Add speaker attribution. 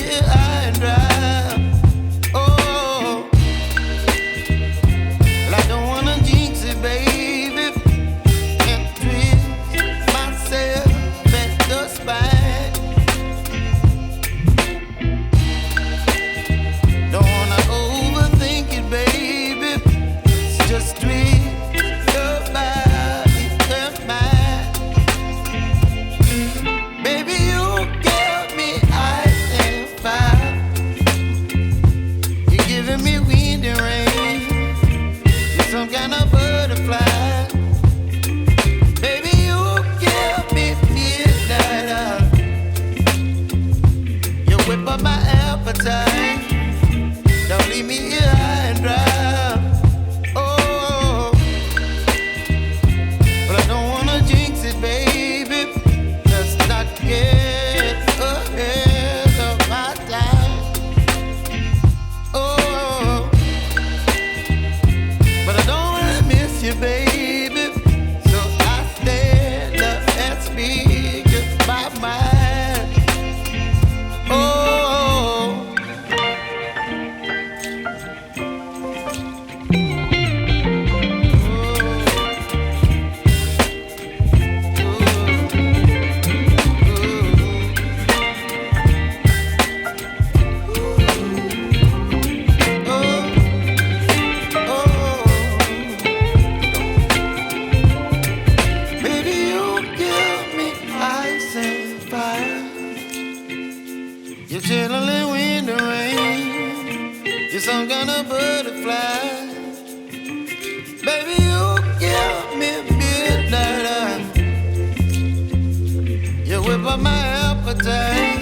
Speaker 1: here high and dry. Oh, well, I don't wanna jinx it, baby, and twist myself at the spine. Don't wanna overthink it, baby. It's just twist your body and mine. Baby, you give me ice and fire. You're giving me wind and rain. You're some kind of butterfly. Baby, you give me midnight. You whip up my appetite. Don't leave me here high and dry. Oh, but I don't wanna jinx it, baby. Let's not get ahead of my time. Oh, but I don't wanna miss you, baby. So I stand up and speak my mind. Oh. Baby, you give me ice and fire. You're chilling wind and rain. You're some kind of butterfly. Baby, you give me midnight. You whip up my appetite.